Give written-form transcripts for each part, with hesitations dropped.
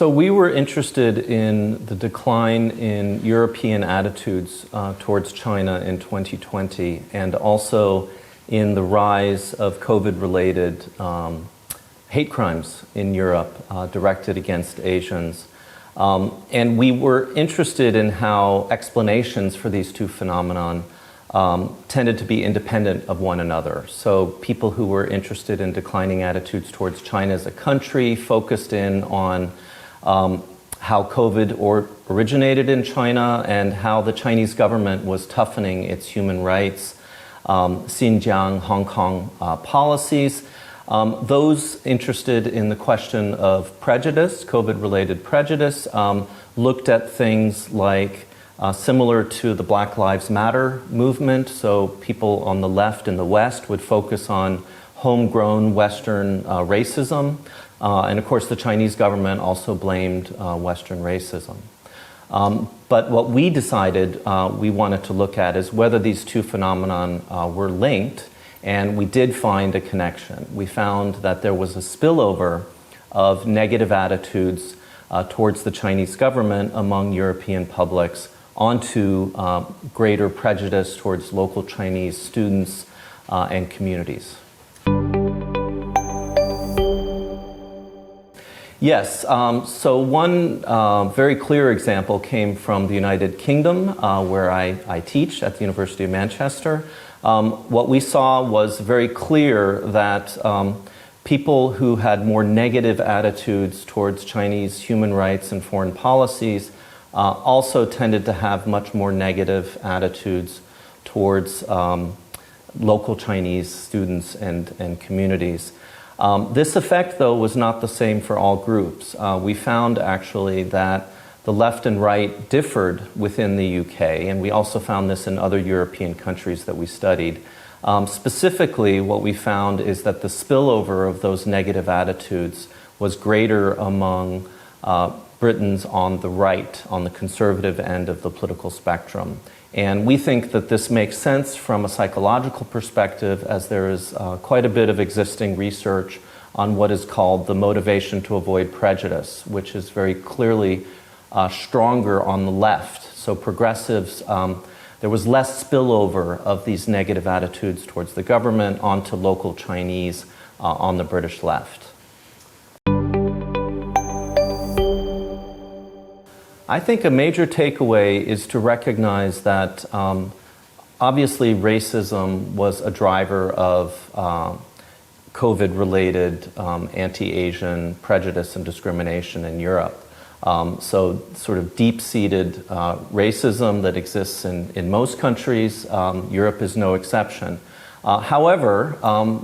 So we were interested in the decline in European attitudes towards China in 2020, and also in the rise of COVID-related hate crimes in Europe directed against Asians. And we were interested in how explanations for these two phenomenon tended to be independent of one another. So people who were interested in declining attitudes towards China as a country focused in on how COVID originated in China and how the Chinese government was toughening its human rights, Xinjiang, Hong Kong policies. Those interested in the question of prejudice, COVID-related prejudice, looked at things like similar to the Black Lives Matter movement. So people on the left in the West would focus on homegrown Western racism. And of course, the Chinese government also blamed Western racism. But what we decided we wanted to look at is whether these two phenomenon were linked, and we did find a connection. We found that there was a spillover of negative attitudes towards the Chinese government among European publics onto greater prejudice towards local Chinese students and communities. Yes, so one very clear example came from the United Kingdom, where I teach at the University of Manchester. What we saw was very clear that people who had more negative attitudes towards Chinese human rights and foreign policies also tended to have much more negative attitudes towards local Chinese students and communities. This effect, though, was not the same for all groups. We found actually that the left and right differed within the UK, and we also found this in other European countries that we studied. Specifically, what we found is that the spillover of those negative attitudes was greater among Britons on the right, on the conservative end of the political spectrum. And we think that this makes sense from a psychological perspective, as there is quite a bit of existing research on what is called the motivation to avoid prejudice, which is very clearly stronger on the left. So progressives, there was less spillover of these negative attitudes towards the government onto local Chinese on the British left. I think a major takeaway is to recognize that obviously racism was a driver of COVID-related anti-Asian prejudice and discrimination in Europe. So sort of deep-seated racism that exists in most countries. Europe is no exception. However,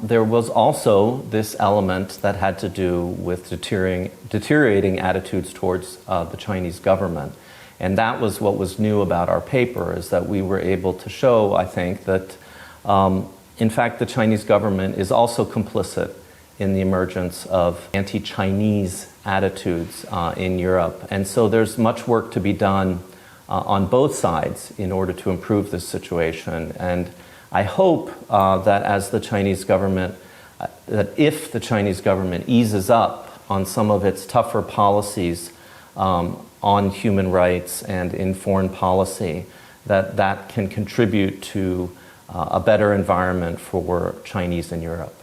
there was also this element that had to do with deteriorating attitudes towards the Chinese government. And that was what was new about our paper, is that we were able to show, I think, that in fact the Chinese government is also complicit in the emergence of anti-Chinese attitudes in Europe. And so there's much work to be done on both sides in order to improve this situation. And I hope that as the Chinese government, that if the Chinese government eases up on some of its tougher policies on human rights and in foreign policy, that can contribute to a better environment for Chinese in Europe.